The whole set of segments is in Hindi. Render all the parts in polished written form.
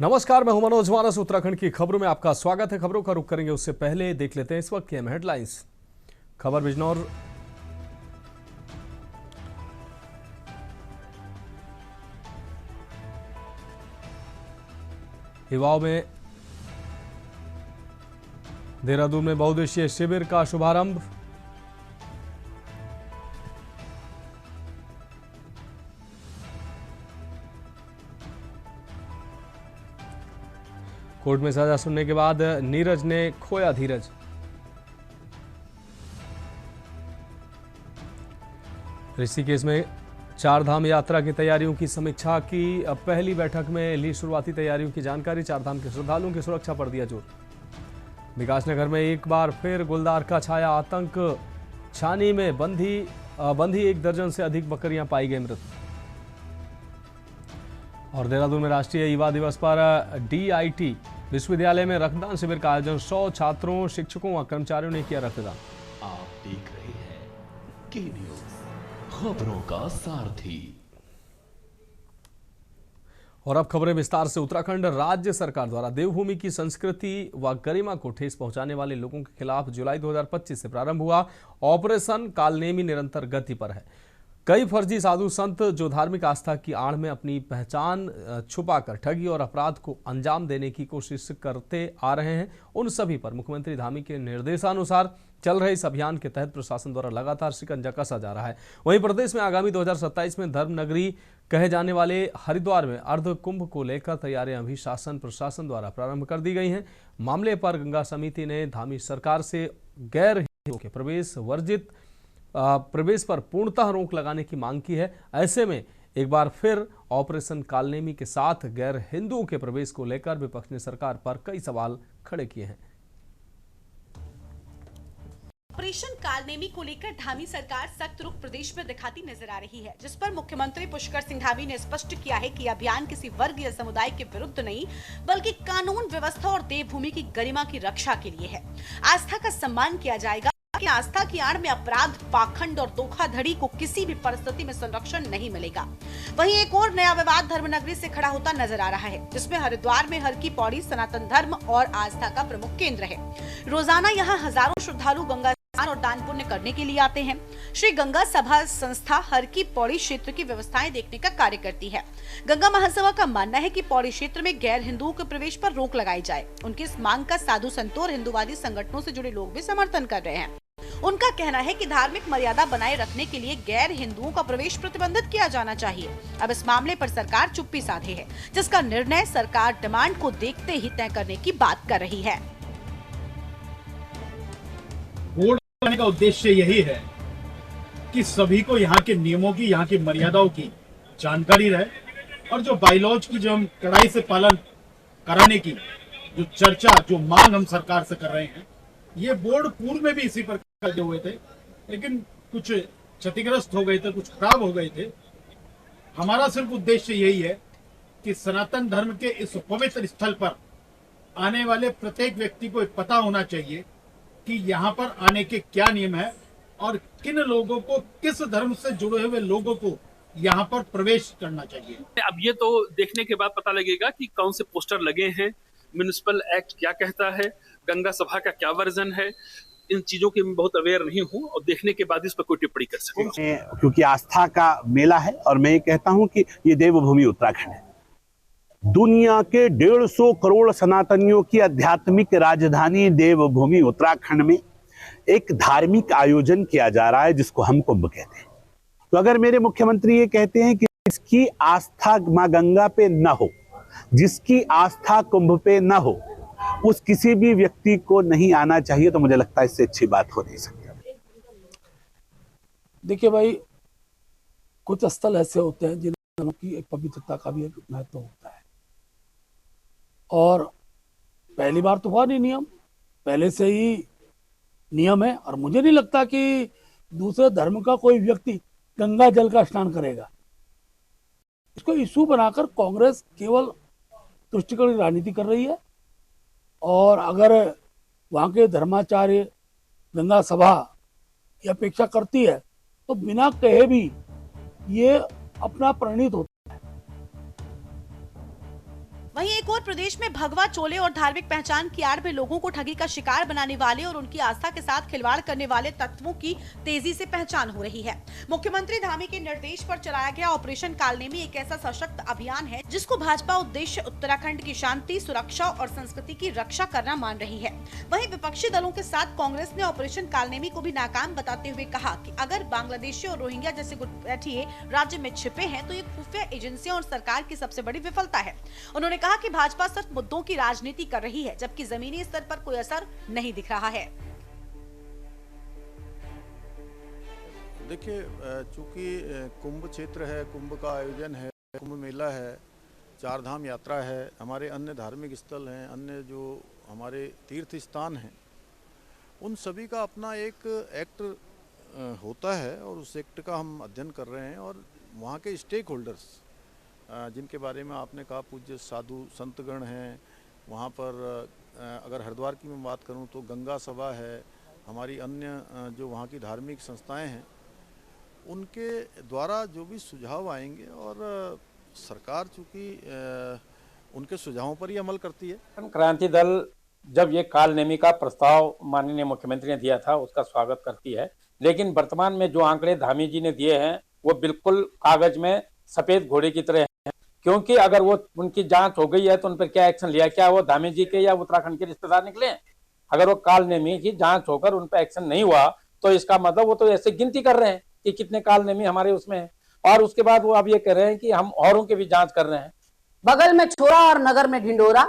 नमस्कार, मैं हूं मनोज मानस। उत्तराखंड की खबरों में आपका स्वागत है। खबरों का रुख करेंगे उससे पहले देख लेते हैं इस वक्त की अहम हेडलाइंस। खबर बिजनौर युवाओं में देहरादून में बहुउद्देशीय शिविर का शुभारंभ। कोर्ट में सजा सुनने के बाद नीरज ने खोया धीरज। ऋषिकेश में चारधाम यात्रा की तैयारियों की समीक्षा की। अब पहली बैठक में ली शुरुआती तैयारियों की जानकारी। चारधाम के श्रद्धालुओं की सुरक्षा पर दिया जोर। विकासनगर में एक बार फिर गुलदार का छाया आतंक। छानी में बंधी 1 दर्जन से अधिक बकरियां पाई गई मृत। और देहरादून में राष्ट्रीय युवा दिवस पर DIT विश्वविद्यालय में रक्तदान शिविर का आयोजन। 100 छात्रों, शिक्षकों व कर्मचारियों ने किया रक्तदान। आप देख रहे हैं के न्यूज, खबरों का सारथी। और अब खबरें विस्तार से। उत्तराखंड राज्य सरकार द्वारा देवभूमि की संस्कृति व गरिमा को ठेस पहुंचाने वाले लोगों के खिलाफ जुलाई 2025 से प्रारंभ हुआ ऑपरेशन कालनेमी निरंतर गति पर है। कई फर्जी साधु संत जो धार्मिक आस्था की आड़ में अपनी पहचान छुपाकर ठगी और अपराध को अंजाम देने की कोशिश करते आ रहे हैं, उन सभी पर मुख्यमंत्री धामी के निर्देशानुसार चल रहे इस अभियान के तहत प्रशासन द्वारा लगातार शिकंजा कसा जा रहा है। वहीं प्रदेश में आगामी 2027 में धर्म नगरी कहे जाने वाले हरिद्वार में अर्ध कुंभ को लेकर तैयारियां भी शासन प्रशासन द्वारा प्रारंभ कर दी गई हैं। मामले पर गंगा समिति ने धामी सरकार से गैर हिंदुओं के प्रवेश पर पूर्णतः रोक लगाने की मांग की है। ऐसे में एक बार फिर ऑपरेशन कालनेमी के साथ गैर हिंदुओं के प्रवेश को लेकर विपक्ष ने सरकार पर कई सवाल खड़े किए हैं। ऑपरेशन कालनेमी को लेकर धामी सरकार सख्त रुख प्रदेश में दिखाती नजर आ रही है, जिस पर मुख्यमंत्री पुष्कर सिंह धामी ने स्पष्ट किया है कि अभियान किसी वर्ग या समुदाय के विरुद्ध नहीं, बल्कि कानून व्यवस्था और देवभूमि की गरिमा की रक्षा के लिए है। आस्था का सम्मान किया जाएगा कि आस्था की आड़ में अपराध, पाखंड और धोखाधड़ी को किसी भी परिस्थिति में संरक्षण नहीं मिलेगा। वहीं एक और नया विवाद धर्मनगरी से खड़ा होता नजर आ रहा है, जिसमें हरिद्वार में हर की पौड़ी सनातन धर्म और आस्था का प्रमुख केंद्र है। रोजाना यहाँ हजारों श्रद्धालु गंगा स्नान और दान पुण्य करने के लिए आते हैं। श्री गंगा सभा संस्था हर की पौड़ी क्षेत्र की व्यवस्थाएं देखने का कार्य करती है। गंगा महासभा का मानना है कि पौड़ी क्षेत्र में गैर हिंदुओं के प्रवेश पर रोक लगाई जाए। उनकी इस मांग का साधु संतों और हिंदुवादी संगठनों से जुड़े लोग भी समर्थन कर रहे हैं। उनका कहना है कि धार्मिक मर्यादा बनाए रखने के लिए गैर हिंदुओं का प्रवेश प्रतिबंधित किया जाना चाहिए। अब इस मामले पर सरकार चुप्पी साधे है, जिसका निर्णय सरकार डिमांड को देखते ही तय करने की बात कर रही है। बोर्ड बनाने का उद्देश्य यही है कि सभी को यहाँ के नियमों की, यहाँ की मर्यादाओं की जानकारी रहे और जो बाइलॉज की जो हम कड़ाई से पालन कराने की जो चर्चा, जो मांग हम सरकार से कर रहे हैं, ये बोर्ड पूर्व में भी इसी पर करते हुए थे, लेकिन कुछ क्षतिग्रस्त हो गए थे, कुछ खराब हो गए थे। हमारा सिर्फ उद्देश्य यही है कि सनातन धर्म के इस पवित्र स्थल पर आने वाले प्रत्येक व्यक्ति को पता होना चाहिए कि यहाँ पर आने के क्या नियम है और किन लोगों को, किस धर्म से जुड़े हुए लोगों को यहाँ पर प्रवेश करना चाहिए। अब ये तो देखने के बाद पता लगेगा कि कौन से पोस्टर लगे हैं, म्युनिसिपल एक्ट क्या कहता है, गंगा सभा का क्या वर्जन है। इन चीजों के मैं बहुत अवेयर नहीं हूं और देखने के बाद इस पर कोई टिप्पणी कर सकूंगा। क्योंकि आस्था का मेला है और मैं ये कहता हूं कि ये देवभूमि उत्तराखंड है। दुनिया के 150 करोड़ सनातनियों की आध्यात्मिक राजधानी देवभूमि उत्तराखंड में एक धार्मिक आयोजन किया जा रहा है, जिसको हम कुंभ कहते हैं। तो अगर मेरे मुख्यमंत्री ये कहते हैं कि जिसकी आस्था मां गंगा पे न हो, जिसकी आस्था कुंभ पे न हो, उस किसी भी व्यक्ति को नहीं आना चाहिए, तो मुझे लगता है इससे अच्छी बात हो नहीं सकती। देखिए भाई, कुछ स्थल ऐसे होते हैं जिनकी एक पवित्रता का भी एक महत्व होता है, और पहली बार तो हुआ नहीं नियम, पहले से ही नियम है। और मुझे नहीं लगता कि दूसरे धर्म का कोई व्यक्ति गंगा जल का स्नान करेगा। इसको इशू बनाकर कांग्रेस केवल तुष्टिकरण राजनीति कर रही है, और अगर वहाँ के धर्माचार्य गंगा सभा की अपेक्षा करती है तो बिना कहे भी ये अपना प्रणीत होता है। वहीं एक और प्रदेश में भगवा चोले और धार्मिक पहचान की आड़ में लोगों को ठगी का शिकार बनाने वाले और उनकी आस्था के साथ खिलवाड़ करने वाले तत्वों की तेजी से पहचान हो रही है। मुख्यमंत्री धामी के निर्देश पर चलाया गया ऑपरेशन कालनेमी एक ऐसा सशक्त अभियान है जिसको भाजपा उद्देश्य उत्तराखंड की शांति, सुरक्षा और संस्कृति की रक्षा करना मान रही है। वहीं विपक्षी दलों के साथ कांग्रेस ने ऑपरेशन कालनेमी को भी नाकाम बताते हुए कहा कि अगर बांग्लादेशी और रोहिंग्या जैसे घुसपैठिए राज्य में छिपे हैं तो ये खुफिया एजेंसियां और सरकार की सबसे बड़ी विफलता है। उन्होंने कहा कि भाजपा सिर्फ मुद्दों की राजनीति कर रही है जबकि जमीनी स्तर पर कोई असर नहीं दिख रहा है। देखिए, चूंकि कुंभ क्षेत्र है, कुंभ का आयोजन है, कुंभ मेला है, चार धाम यात्रा है, हमारे अन्य धार्मिक स्थल हैं, अन्य जो हमारे तीर्थ स्थान हैं, उन सभी का अपना एक एक्ट होता है और उस एक्ट का हम अध्ययन कर रहे हैं। और वहाँ के स्टेक होल्डर्स जिनके बारे में आपने कहा, पूज्य साधु संतगण हैं, वहाँ पर अगर हरिद्वार की मैं बात करूँ तो गंगा सभा है, हमारी अन्य जो वहाँ की धार्मिक संस्थाएं हैं, उनके द्वारा जो भी सुझाव आएंगे और सरकार चूँकि उनके सुझावों पर ही अमल करती है। क्रांति दल जब ये कालनेमी का प्रस्ताव माननीय मुख्यमंत्री ने दिया था उसका स्वागत करती है, लेकिन वर्तमान में जो आंकड़े धामी जी ने दिए हैं वो बिल्कुल कागज में सफेद घोड़े की तरह हैं, क्योंकि अगर वो उनकी जांच हो गई है तो उन पर क्या एक्शन लिया? क्या वो धामी जी के या उत्तराखंड के रिश्तेदार निकले हैं? अगर वो कालनेमी की जांच होकर उन पर एक्शन नहीं हुआ तो इसका मतलब वो तो ऐसे गिनती कर रहे हैं कि कितने कालनेमी हमारे उसमें है, और उसके बाद वो अब ये कह रहे हैं कि हम औरों की भी जांच कर रहे हैं। बगल में छोरा और नगर में ढिंडोरा,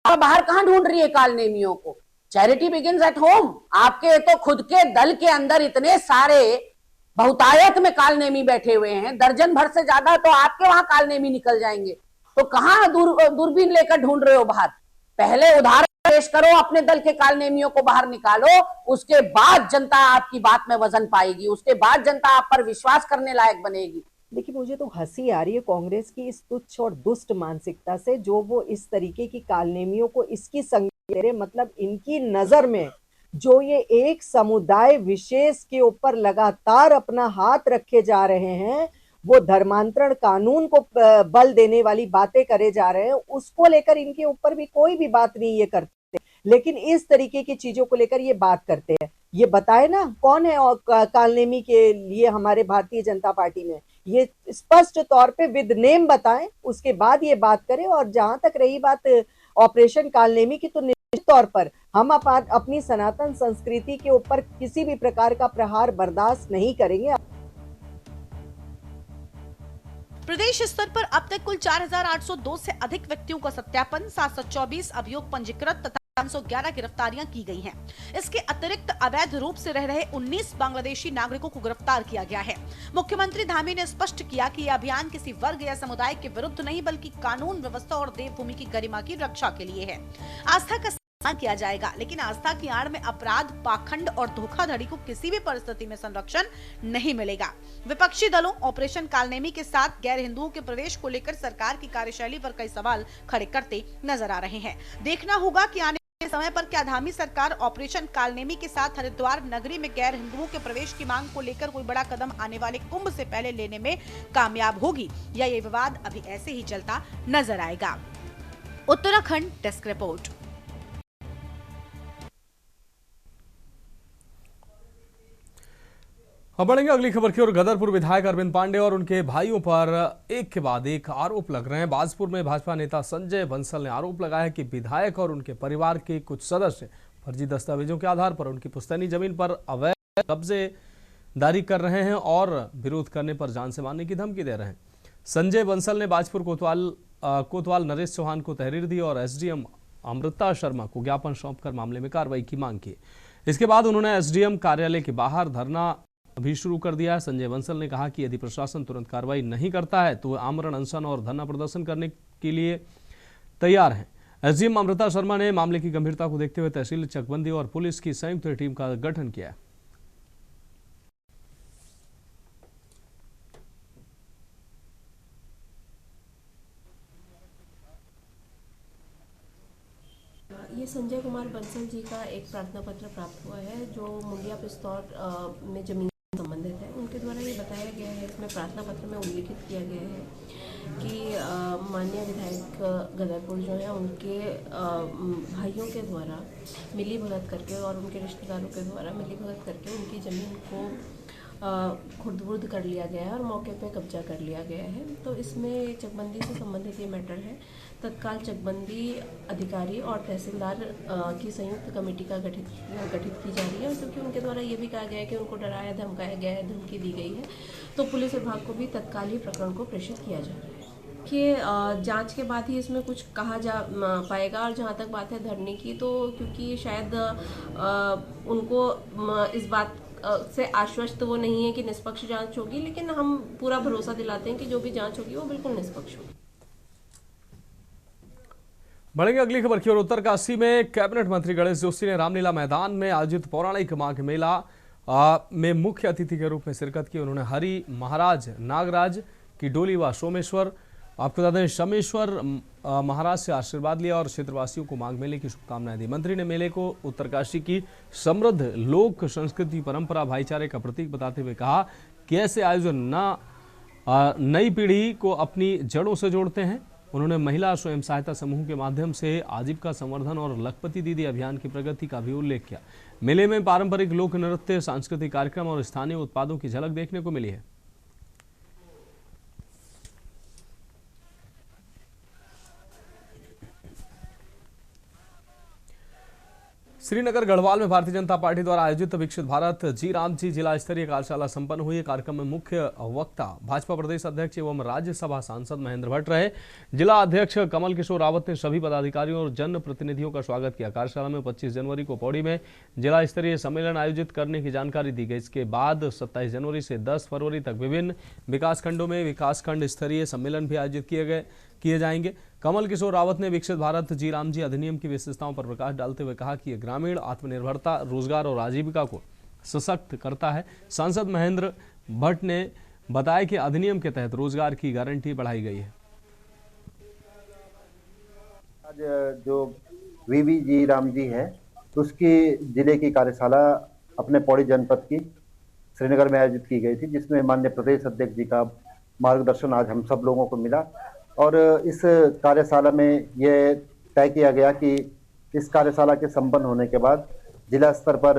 बाहर कहां ढूंढ रही है कालनेमियों को? Charity begins at home. आपके तो खुद के दल के अंदर इतने सारे बहुतायत में कालनेमी बैठे हुए हैं, दर्जन भर से ज्यादा तो आपके वहां कालनेमी निकल जाएंगे। तो कहां दूरबीन लेकर ढूंढ रहे हो बाहर? पहले उदाहरण पेश करो, अपने दल के कालनेमियों को बाहर निकालो, उसके बाद जनता आपकी बात में वजन पाएगी, उसके बाद जनता आप पर विश्वास करने लायक बनेगी। देखिए, मुझे तो हंसी आ रही है कांग्रेस की इस तुच्छ और दुष्ट मानसिकता से, जो वो इस तरीके की कालनेमियों को इसकी संज्ञा, मतलब इनकी नजर में जो ये एक समुदाय विशेष के ऊपर लगातार अपना हाथ रखे जा रहे हैं, वो धर्मांतरण कानून को बल देने वाली बातें करे जा रहे हैं, उसको लेकर इनके ऊपर भी कोई भी बात नहीं ये करते, लेकिन इस तरीके की चीजों को लेकर ये बात करते हैं। ये बताए ना कौन है कालनेमी के लिए हमारे भारतीय जनता पार्टी में, ये स्पष्ट तौर पे विद नेम बताएं, उसके बाद ये बात करें। और जहां तक रही बात ऑपरेशन कालनेमी की, तो निश्चित तौर पर हम अपनी सनातन संस्कृति के ऊपर किसी भी प्रकार का प्रहार बर्दाश्त नहीं करेंगे। प्रदेश स्तर पर अब तक कुल 4,802 से अधिक व्यक्तियों का सत्यापन, 724 अभियोग पंजीकृत तथा 511 गिरफ्तारियां की गई हैं। इसके अतिरिक्त अवैध रूप से रह रहे 19 बांग्लादेशी नागरिकों को गिरफ्तार किया गया है। मुख्यमंत्री धामी ने स्पष्ट किया कि यह अभियान किसी वर्ग या समुदाय के विरुद्ध नहीं बल्कि कानून व्यवस्था और देवभूमि की गरिमा की रक्षा के लिए है। आस्था का किया जाएगा, लेकिन आस्था की आड़ में अपराध, पाखंड और धोखाधड़ी को किसी भी परिस्थिति में संरक्षण नहीं मिलेगा। विपक्षी दलों ऑपरेशन कालनेमी के साथ गैर हिंदुओं के प्रवेश को लेकर सरकार की कार्यशैली पर कई सवाल खड़े करते नजर आ रहे हैं। देखना होगा कि आने वाले समय पर क्या धामी सरकार ऑपरेशन कालनेमी के साथ हरिद्वार नगरी में गैर हिंदुओं के प्रवेश की मांग को लेकर कोई बड़ा कदम आने वाले कुंभ से पहले लेने में कामयाब होगी, या ये विवाद अभी ऐसे ही चलता नजर आएगा। Uttarakhand desk report. अब बढ़ेंगे अगली खबर की ओर। गदरपुर विधायक अरविंद पांडे और उनके भाइयों पर एक के बाद एक आरोप लग रहे हैं। बाजपुर में भाजपा नेता संजय बंसल ने आरोप लगाया कि विधायक और उनके परिवार के कुछ सदस्य फर्जी दस्तावेजों के आधार पर उनकी पुश्तैनी जमीन पर अवैध कब्जेदारी कर रहे हैं और विरोध करने पर जान से मारने की धमकी दे रहे हैं। संजय बंसल ने बाजपुर कोतवाल नरेश चौहान को तहरीर दी और एसडीएम अमृता शर्मा को ज्ञापन सौंपकर मामले में कार्रवाई की मांग की। इसके बाद उन्होंने एसडीएम कार्यालय के बाहर धरना भी शुरू कर दिया। संजय बंसल ने कहा कि यदि प्रशासन तुरंत कार्रवाई नहीं करता है तो वे आमरण अनशन और धरना प्रदर्शन करने के लिए तैयार हैं। एसडीएम अमृता शर्मा ने मामले की गंभीरता को देखते हुए तहसील चकबंदी और पुलिस की संयुक्त टीम का गठन किया है। ये संजय कुमार बंसल जी का एक प्रार्थना पत्र प्राप्त हुआ है जो मुंडिया पिस्तौर में जमीन संबंधित है। उनके द्वारा ये बताया गया है, इसमें प्रार्थना पत्र में उल्लेखित किया गया है कि माननीय विधायक गदरपुर जो है उनके भाइयों के द्वारा मिली भगत करके और उनके रिश्तेदारों के द्वारा मिली भगत करके उनकी ज़मीन को खुर्द-बुर्द कर लिया गया है और मौके पे कब्जा कर लिया गया है। तो इसमें चकबंदी से संबंधित ये मैटर है। तत्काल चकबंदी अधिकारी और तहसीलदार की संयुक्त कमेटी का गठित की जा रही है, और क्योंकि उनके द्वारा ये भी कहा गया है कि उनको डराया धमकाया गया है, धमकी दी गई है, तो पुलिस विभाग को भी तत्काल ही प्रकरण को प्रेषित किया जा रहा है कि जांच के बाद ही इसमें कुछ कहा जा पाएगा। और जहां तक बात है धरने की, तो क्योंकि शायद उनको इस बात से आश्वस्त वो नहीं है कि निष्पक्ष जांच होगी, लेकिन हम पूरा भरोसा दिलाते हैं कि जो भी जांच होगी वो बिल्कुल निष्पक्ष होगी। बढ़ेंगे अगली खबर की ओर। उत्तरकाशी में कैबिनेट मंत्री गणेश जोशी ने रामलीला मैदान में आयोजित पौराणिक माघ मेला में मुख्य अतिथि के रूप में शिरकत की। उन्होंने हरि महाराज नागराज की डोली व सोमेश्वर, आपको बता दें शमेश्वर महाराज से आशीर्वाद लिया और क्षेत्रवासियों को माघ मेले की शुभकामनाएं दी। मंत्री ने मेले को उत्तरकाशी की समृद्ध लोक संस्कृति, परंपरा, भाईचारे का प्रतीक बताते हुए कहा कि ऐसे आयोजन नई पीढ़ी को अपनी जड़ों से जोड़ते हैं। उन्होंने महिला स्वयं सहायता समूह के माध्यम से आजीविका संवर्धन और लखपति दीदी अभियान की प्रगति का भी उल्लेख किया। मेले में पारंपरिक लोक नृत्य, सांस्कृतिक कार्यक्रम और स्थानीय उत्पादों की झलक देखने को मिली है। श्रीनगर गढ़वाल में भारतीय जनता पार्टी द्वारा आयोजित विकसित भारत जी राम जी जिला स्तरीय कार्यशाला संपन्न हुई। कार्यक्रम में मुख्य वक्ता भाजपा प्रदेश अध्यक्ष एवं राज्यसभा सांसद महेंद्र भट्ट रहे। जिला अध्यक्ष कमल किशोर रावत ने सभी पदाधिकारियों और जन प्रतिनिधियों का स्वागत किया। कार्यशाला में 25 जनवरी को पौड़ी में जिला स्तरीय सम्मेलन आयोजित करने की जानकारी दी गई। इसके बाद 27 जनवरी से 10 फरवरी तक विभिन्न विकासखंडों में विकासखंड स्तरीय सम्मेलन भी आयोजित किए जाएंगे। कमल किशोर रावत ने विकसित भारत जी राम जी अधिनियम की विशेषताओं पर प्रकाश डालते हुए कहा कि यह ग्रामीण आत्मनिर्भरता, रोजगार और आजीविका को सशक्त करता है। सांसद महेंद्र भट्ट ने बताया कि अधिनियम के तहत रोजगार की गारंटी बढ़ाई गई है। आज जो वीवी जी राम जी है उसकी जिले की कार्यशाला अपने पौड़ी जनपद की श्रीनगर में आयोजित की गई थी, जिसमें माननीय प्रदेश अध्यक्ष जी का मार्गदर्शन आज हम सब लोगों को मिला। और इस कार्यशाला में यह तय किया गया कि इस कार्यशाला के संपन्न होने के बाद जिला स्तर पर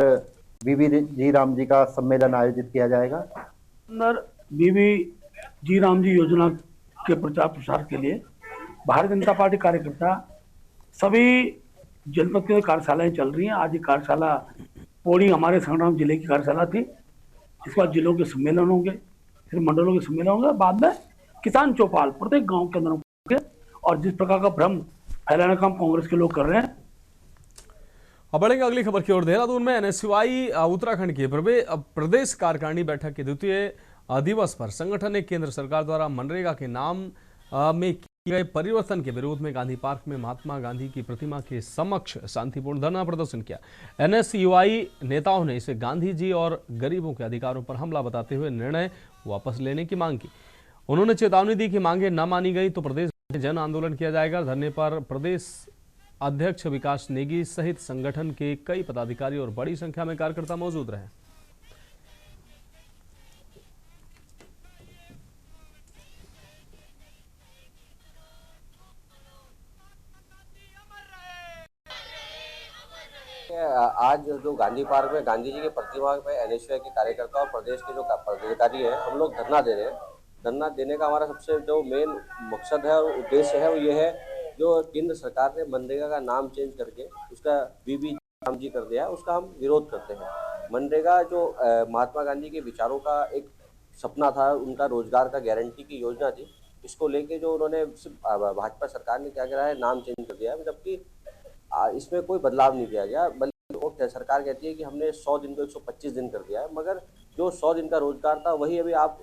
वीवी जी राम जी का सम्मेलन आयोजित किया जाएगा। वीवी जी राम जी योजना के प्रचार प्रसार के लिए भारतीय जनता पार्टी कार्यकर्ता सभी जनपद की कार्यशालाएं चल रही हैं। आज ये कार्यशाला पौड़ी हमारे संग्राम जिले की कार्यशाला थी। इसके बाद जिलों के सम्मेलन होंगे, फिर मंडलों के सम्मेलन होंगे, बाद में किसान चौपाल प्रत्येक गांव के अंदर होंगे। और जिस प्रकार का भ्रम फैलाने का काम कांग्रेस के लोग कर रहे हैं। अब बढ़ेंगे अगली खबर की ओर। देहरादून में एनएसयूआई उत्तराखंड की प्रदेश कार्यकारिणी बैठक के द्वितीय दिवस पर संगठन ने केंद्र सरकार द्वारा मनरेगा के नाम में किए गए परिवर्तन के विरोध में गांधी पार्क में महात्मा गांधी की प्रतिमा के समक्ष शांतिपूर्ण धरना प्रदर्शन किया। एनएसयूआई नेताओं ने इसे गांधी जी और गरीबों के अधिकारों पर हमला बताते हुए निर्णय वापस लेने की मांग की। उन्होंने चेतावनी दी कि मांगे न मानी गई तो प्रदेश में जन आंदोलन किया जाएगा। धरने पर प्रदेश अध्यक्ष विकास नेगी सहित संगठन के कई पदाधिकारी और बड़ी संख्या में कार्यकर्ता मौजूद रहे। आज जो गांधी पार्क में गांधी जी की प्रतिमा पे एनएसयूआई के कार्यकर्ता और प्रदेश के जो पदाधिकारी हैं, हम लोग धरना दे रहे हैं। धरना देने का हमारा सबसे जो मेन मकसद है और उद्देश्य है वो ये है, जो केंद्र सरकार ने मनरेगा का नाम चेंज करके उसका वीवी राम जी कर दिया है, उसका हम विरोध करते हैं। मनरेगा जो महात्मा गांधी के विचारों का एक सपना था, उनका रोजगार का गारंटी की योजना थी, इसको लेके जो उन्होंने भाजपा सरकार ने क्या करा है, नाम चेंज कर दिया है, जबकि इसमें कोई बदलाव नहीं किया गया। बल्कि सरकार कहती है कि हमने 100 दिन को 125 दिन कर दिया है, मगर जो 100 दिन का रोजगार था वही अभी आप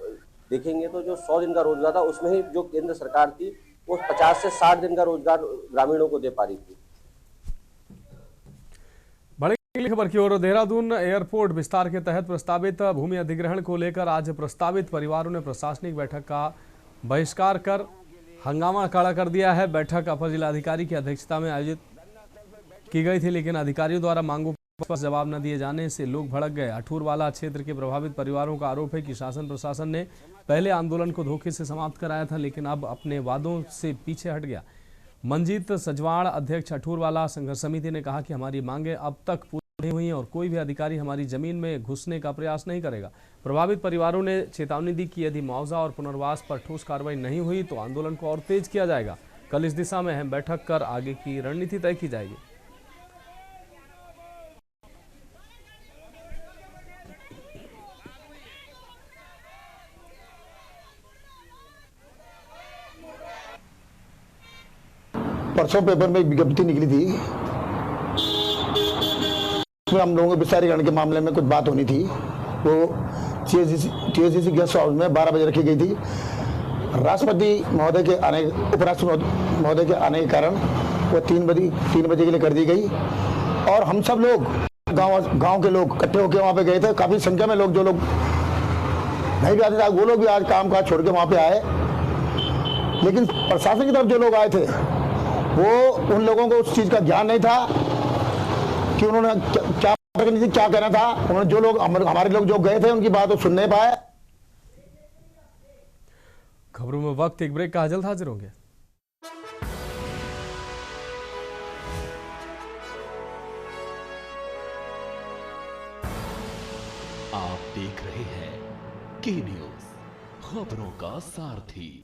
देखेंगे तो जो 100 दिन का रोजगार था उसमें ही जो केंद्र सरकार थी वो 50 से 60 दिन का रोजगार ग्रामीणों को दे पा रही थी। बड़ी खबर की ओर। देहरादून एयरपोर्ट विस्तार के तहत प्रस्तावित भूमि अधिग्रहण को लेकर आज प्रस्तावित परिवारों ने प्रशासनिक बैठक का बहिष्कार कर हंगामा खड़ा कर दिया है। बैठक अपर जिलाधिकारी की अध्यक्षता में आयोजित की गई थी, लेकिन अधिकारियों द्वारा मांगों पर जवाब न दिए जाने से लोग भड़क गए। अठूरवाला क्षेत्र के प्रभावित परिवारों का आरोप है कि शासन प्रशासन ने पहले आंदोलन को धोखे से समाप्त कराया था, लेकिन अब अपने वादों से पीछे हट गया। मंजीत सजवाड़, अध्यक्ष अठूरवाला संघर्ष समिति ने कहा कि हमारी मांगे अब तक पूरी नहीं हुई हैं और कोई भी अधिकारी हमारी जमीन में घुसने का प्रयास नहीं करेगा। प्रभावित परिवारों ने चेतावनी दी कि यदि मुआवजा और पुनर्वास पर ठोस कार्रवाई नहीं हुई तो आंदोलन को और तेज किया जाएगा। कल इस दिशा में अहम बैठक कर आगे की रणनीति तय की जाएगी। परसों पेपर में एक विज्ञप्ति निकली थी, उसमें हम लोगों के विस्तारीकरण के मामले में कुछ बात होनी थी। वो TSCC गेस्ट हाउस में 12 बजे रखी गई थी। राष्ट्रपति महोदय के आने, उपराष्ट्रपति महोदय के आने के कारण वो 3 बजे के लिए कर दी गई और हम सब लोग गांव के लोग इकट्ठे होकर वहाँ पे गए थे। काफी संख्या में लोग, जो लोग नहीं भी आते थे वो लोग भी आज काम काज छोड़ के वहाँ पे आए। लेकिन प्रशासन की तरफ जो लोग आए थे वो उन लोगों को उस चीज का ज्ञान नहीं था कि उन्होंने क्या कहना था। उन्होंने जो लोग हमारे लोग जो गए थे उनकी बात वो सुन नहीं पाए। खबरों में वक्त एक ब्रेक का, जल्द हाजिर होंगे। आप देख रहे हैं के न्यूज, खबरों का सारथी।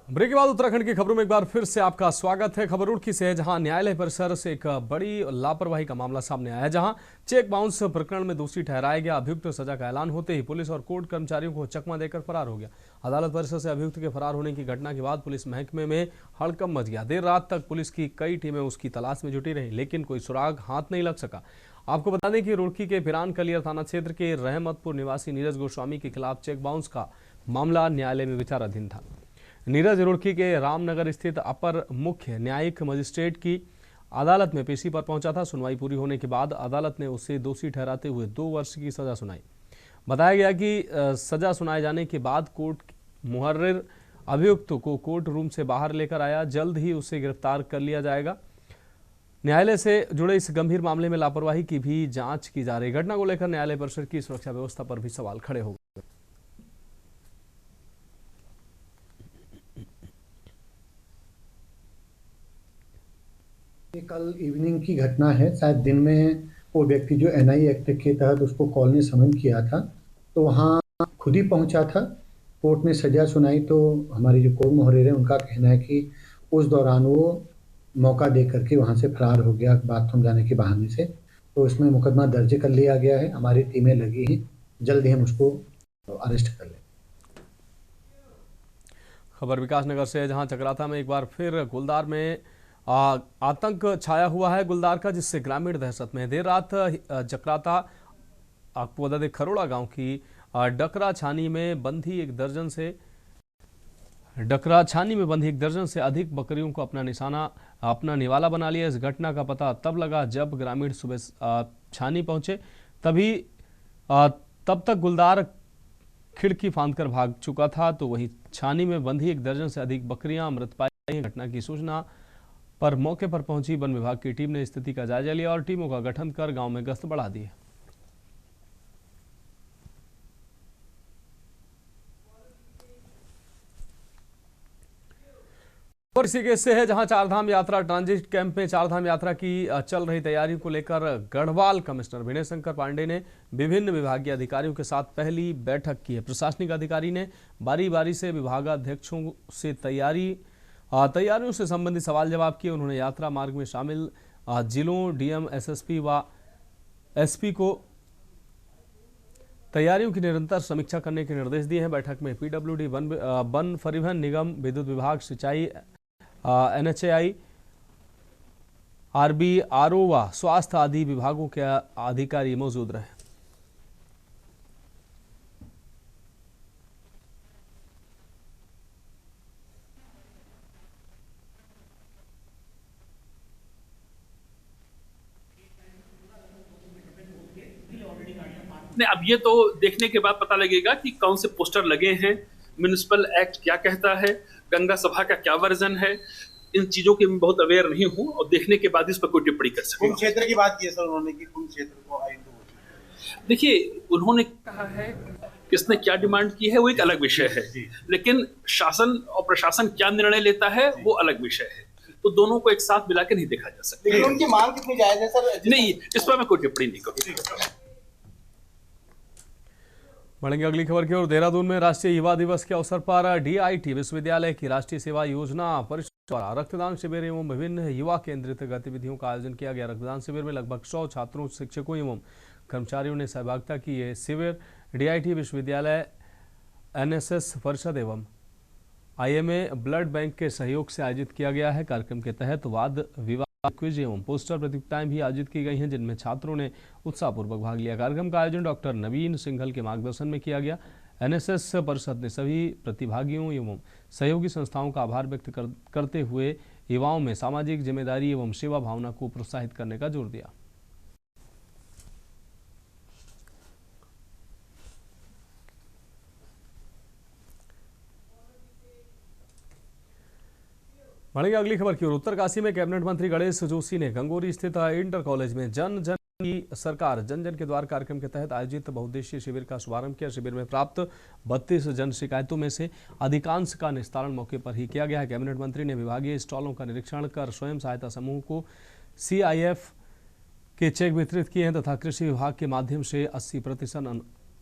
ब्रेक के बाद उत्तराखंड की खबरों में एक बार फिर से आपका स्वागत है। खबर रुड़की से है, जहां न्यायालय परिसर से एक बड़ी लापरवाही का मामला सामने आया, जहां चेक बाउंस प्रकरण में दोषी ठहराया गया अभियुक्त सजा का ऐलान होते ही पुलिस और कोर्ट कर्मचारियों को चकमा देकर फरार हो गया। अदालत परिसर से अभियुक्त के फरार होने की घटना के बाद पुलिस महकमे में हड़कंप मच गया। देर रात तक पुलिस की कई टीमें उसकी तलाश में जुटी रही, लेकिन कोई सुराग हाथ नहीं लग सका। आपको बता दें कि रुड़की के पिरान कलियर थाना क्षेत्र के रहमतपुर निवासी नीरज गोस्वामी के खिलाफ चेक बाउंस का मामला न्यायालय में विचाराधीन था। नीरज रुड़की के रामनगर स्थित अपर मुख्य न्यायिक मजिस्ट्रेट की अदालत में पेशी पर पहुंचा था। सुनवाई पूरी होने के बाद अदालत ने उसे दोषी ठहराते हुए 2 वर्ष की सजा सुनाई। बताया गया कि सजा सुनाए जाने के बाद कोर्ट मुहर्रिर अभियुक्त को कोर्ट रूम से बाहर लेकर आया। जल्द ही उसे गिरफ्तार कर लिया जाएगा। न्यायालय से जुड़े इस गंभीर मामले में लापरवाही की भी जांच की जा रही। घटना को लेकर न्यायालय परिसर की सुरक्षा व्यवस्था पर भी सवाल खड़े हो गए। ये कल इवनिंग की घटना है। शायद दिन में वो व्यक्ति जो NI एक्ट के तहत उसको कॉल ने समन किया था, तो वहाँ खुद ही पहुँचा था। कोर्ट ने सजा सुनाई तो हमारी जो कोर्ट मुहर्रिर है उनका कहना है कि उस दौरान वो मौका दे करके वहाँ से फरार हो गया बाथरूम जाने के बहाने से। तो इसमें मुकदमा दर्ज कर लिया गया है। हमारी टीमें लगी हैं, जल्द ही हम उसको अरेस्ट कर लें। खबर विकासनगर से है, जहाँ चक्राता में एक बार फिर गुलदार में आतंक छाया हुआ है गुलदार का, जिससे ग्रामीण दहशत में है। देर रात चक्राता आपको बता दें खरोड़ा गांव की डकरा छानी में बंधी एक दर्जन से अधिक बकरियों को अपना निवाला बना लिया। इस घटना का पता तब लगा जब ग्रामीण सुबह छानी पहुंचे। तब तक गुलदार खिड़की फांदकर भाग चुका था, तो वहीं छानी में बंधी एक दर्जन से अधिक बकरियां मृत पाई। घटना की सूचना पर मौके पर पहुंची वन विभाग की टीम ने स्थिति का जायजा लिया और टीमों का गठन कर गांव में गश्त बढ़ा दी है। और इसी केस से है, जहां चारधाम यात्रा ट्रांजिट कैंप में चारधाम यात्रा की चल रही तैयारी को लेकर गढ़वाल कमिश्नर विनय शंकर पांडे ने विभिन्न विभागीय अधिकारियों के साथ पहली बैठक की है। प्रशासनिक अधिकारी ने बारी बारी से विभागाध्यक्षों से तैयारियों से संबंधित सवाल जवाब किए। उन्होंने यात्रा मार्ग में शामिल जिलों, DM, SSP व SP को तैयारियों की निरंतर समीक्षा करने के निर्देश दिए हैं। बैठक में PWD, वन परिवहन निगम, विद्युत विभाग, सिंचाई, NHAI, RB, RO व स्वास्थ्य आदि विभागों के अधिकारी मौजूद रहे। अब ये तो देखने के बाद पता लगेगा कि कौन से पोस्टर लगे हैं, म्युनिसिपल एक्ट क्या कहता है, गंगा सभा का क्या वर्जन है। इन चीजों के मैं बहुत अवेयर नहीं हूं और देखने के बाद इस पर कोई टिप्पणी कर सकूं। कुंभ क्षेत्र की बात की है सर उन्होंने कि कुंभ क्षेत्र को देखिए, उन्होंने कहा है किसने क्या डिमांड की है वो एक अलग विषय है, लेकिन शासन और प्रशासन क्या निर्णय लेता है वो अलग विषय है। तो दोनों को एक साथ मिला के नहीं देखा जा सकता। लेकिन उनकी मांग कितनी जायज है सर? नहीं, इस पर मैं कोई टिप्पणी नहीं करूँगा। बढ़ेंगे अगली खबर की ओर। देहरादून में राष्ट्रीय युवा दिवस के अवसर पर डीआईटी विश्वविद्यालय की राष्ट्रीय सेवा योजना परिषद द्वारा रक्तदान शिविर एवं विभिन्न युवा केंद्रित गतिविधियों का आयोजन किया गया। रक्तदान शिविर में लगभग 100 छात्रों, शिक्षकों एवं कर्मचारियों ने सहभागिता की। ये शिविर डीआईटी विश्वविद्यालय, एनएसएस परिषद एवं आईएमए ब्लड बैंक के सहयोग से आयोजित किया गया है। कार्यक्रम के तहत वाद विवाद, क्विज एवं पोस्टर प्रतियोगिताएं भी आयोजित की गई हैं, जिनमें छात्रों ने उत्साहपूर्वक भाग लिया। कार्यक्रम का आयोजन डॉक्टर नवीन सिंघल के मार्गदर्शन में किया गया। एनएसएस परिषद ने सभी प्रतिभागियों एवं सहयोगी संस्थाओं का आभार व्यक्त करते हुए युवाओं में सामाजिक जिम्मेदारी एवं सेवा भावना को प्रोत्साहित करने का जोर दिया। बढ़ेंगे अगली खबर की ओर। उत्तरकाशी में कैबिनेट मंत्री गणेश जोशी ने गंगोरी स्थित इंटर कॉलेज में जन जन की सरकार जन जन के द्वार कार्यक्रम के तहत आयोजित बहुउद्देशीय शिविर का शुभारंभ किया। शिविर में प्राप्त 32 जन शिकायतों में से अधिकांश का निस्तारण मौके पर ही किया गया है। कैबिनेट मंत्री ने विभागीय स्टॉलों का निरीक्षण कर स्वयं सहायता समूह को CIF के चेक वितरित किए हैं तथा कृषि विभाग के माध्यम से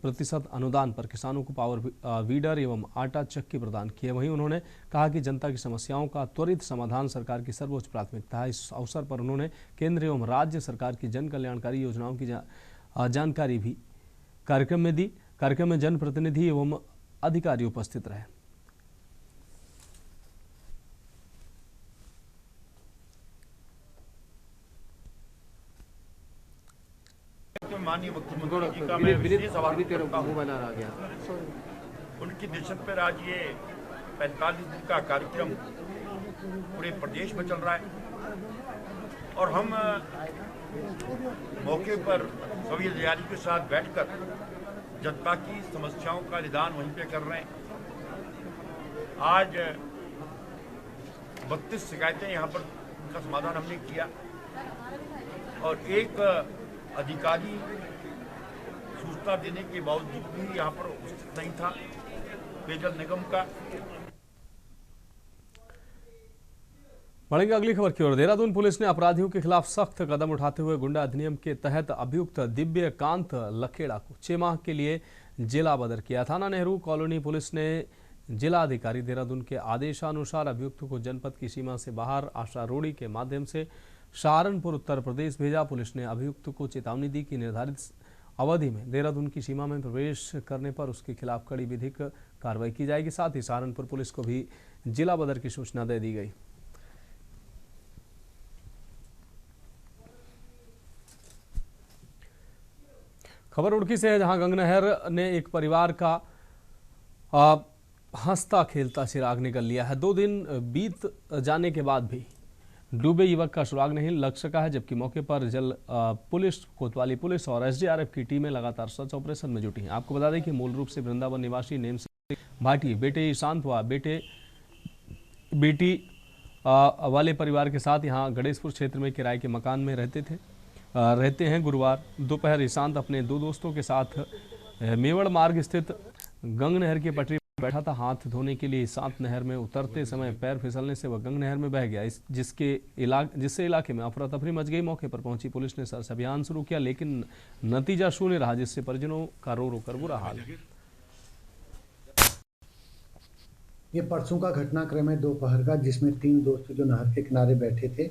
80% अनुदान पर किसानों को पावर वीडर एवं आटा चक्की प्रदान किए। वहीं उन्होंने कहा कि जनता की समस्याओं का त्वरित समाधान सरकार की सर्वोच्च प्राथमिकता है। इस अवसर पर उन्होंने केंद्र एवं राज्य सरकार की जन कल्याणकारी योजनाओं की जानकारी भी कार्यक्रम में दी। कार्यक्रम में जनप्रतिनिधि एवं अधिकारी उपस्थित रहे। माननीय मुख्यमंत्री जी का मैं विशेष आभार करता हूं। उनके निर्देशन पर आज ये 45 दिन का कार्यक्रम पूरे प्रदेश में चल रहा है और हम मौके पर सभी अधिकारियों के साथ बैठकर जनता की समस्याओं का निदान वहीं पे कर रहे हैं। आज 32 शिकायतें यहाँ पर उनका समाधान हमने किया और एक अधिकारी सूचना देने के बावजूद भी यहाँ पर उपस्थित नहीं था पेयजल निगम का। बढ़ेंगे अगली खबर की ओर। देहरादून पुलिस ने अपराधियों के खिलाफ सख्त कदम उठाते हुए गुंडा अधिनियम के तहत अभियुक्त दिव्यकांत लखेड़ा को 6 माह के लिए जिला बदर किया। थाना नेहरू कॉलोनी पुलिस ने जिला अधिकारी देहरादून के आदेशानुसार अभियुक्त को जनपद की सीमा से बाहर आशा रोड़ी के माध्यम से सहारनपुर उत्तर प्रदेश भेजा। पुलिस ने अभियुक्त को चेतावनी दी कि निर्धारित अवधि में देहरादून की सीमा में प्रवेश करने पर उसके खिलाफ कड़ी विधिक कार्रवाई की जाएगी। साथ ही सहारनपुर पुलिस को भी जिला बदर की सूचना दे दी गई। खबर रुड़की से है, जहां गंगनहर ने एक परिवार का हंसता खेलता चिराग निकल लिया है। 2 दिन बीत जाने के बाद भी डूबे युवक का सुराग नहीं लग सका है, जबकि मौके पर जल पुलिस, कोतवाली पुलिस और SDRF की टीमें लगातार सर्च ऑपरेशन में जुटी हैं। आपको बता दें कि मूल रूप से वृंदावन निवासी नेम सिंह भाटी बेटे ईशांत व बेटी वाले परिवार के साथ यहां गणेशपुर क्षेत्र में किराए के मकान में रहते हैं। गुरुवार दोपहर ईशांत अपने 2 दोस्तों के साथ मेवड़ मार्ग स्थित गंग नहर की पटरी बैठा था। हाथ धोने के लिए ईशांत नहर में उतरते समय पैर फिसलने से वह गंग नहर में बह गया, जिससे इलाके में अफरा तफरी मच गई। मौके पर पहुंची पुलिस ने सर्च अभियान शुरू किया, लेकिन नतीजा शून्य रहा, जिससे परिजनों का रो रो कर बुरा हाल है। ये परसों का घटनाक्रम है दोपहर का, जिसमें 3 दोस्त जो नहर के किनारे बैठे थे,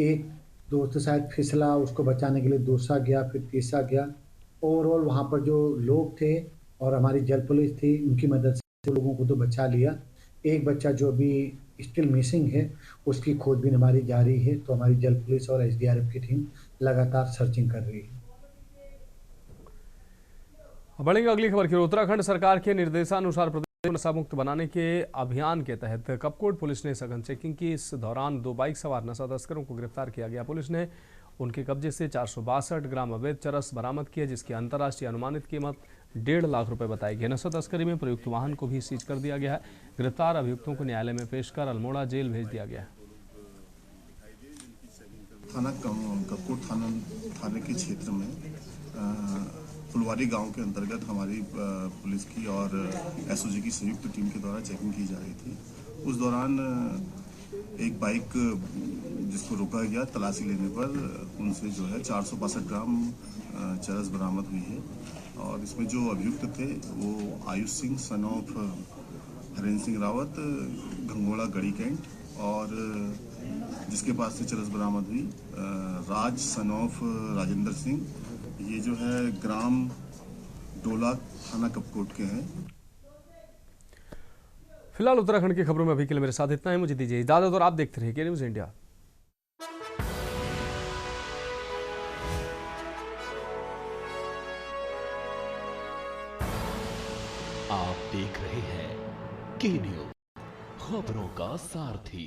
एक दोस्त शायद फिसला, उसको बचाने के लिए दूसरा गया, फिर तीसरा गया। ओवरऑल वहाँ पर जो लोग थे और हमारी जल पुलिस थी, उनकी मदद से लोगों को तो बचा लिया। एक बच्चा जो अभी स्टिल मिसिंग है, उसकी खोजबीन हमारी जारी है। तो हमारी जल पुलिस और SDRF की टीम लगातार सर्चिंग कर रही है। बढ़ेंगे अगली खबर की। उत्तराखंड सरकार के निर्देशानुसार प्रदेश को नशा मुक्त बनाने के अभियान के तहत कपकोट पुलिस ने सघन चेकिंग की। इस दौरान 2 बाइक सवार नशा तस्करों को गिरफ्तार किया गया। पुलिस ने उनके कब्जे से 462 ग्राम अवैध चरस बरामद किया, जिसकी अंतर्राष्ट्रीय अनुमानित कीमत 1.5 लाख रुपए बताई गई। नशा तस्करी में प्रयुक्त वाहन को भी सीज कर दिया गया है। गिरफ्तार अभियुक्तों को न्यायालय में पेश कर अल्मोड़ा जेल भेज दिया गया है। थाना कपकोट थाने के क्षेत्र में फुलवारी गांव के अंतर्गत हमारी पुलिस की और एसओजी की संयुक्त टीम के द्वारा चेकिंग की जा रही थी। उस दौरान एक बाइक जिसको रोका गया, तलाशी लेने पर उनसे जो है 462 ग्राम चरस बरामद हुई है और इसमें जो अभियुक्त थे वो Ayush Singh son of Harendra Singh Rawat, Ghangora Garhi cantt, और जिसके पास से चरस बरामद हुई राज सन ऑफ राजेंद्र सिंह, ये जो है ग्राम डोला थाना कपकोट के हैं। फिलहाल उत्तराखंड की खबरों में अभी के लिए मेरे साथ इतना है। मुझे दीजिए इजाजत और आप देखते रहिए न्यूज़ इंडिया। आप देख रहे हैं के न्यूज़, खबरों का सारथी।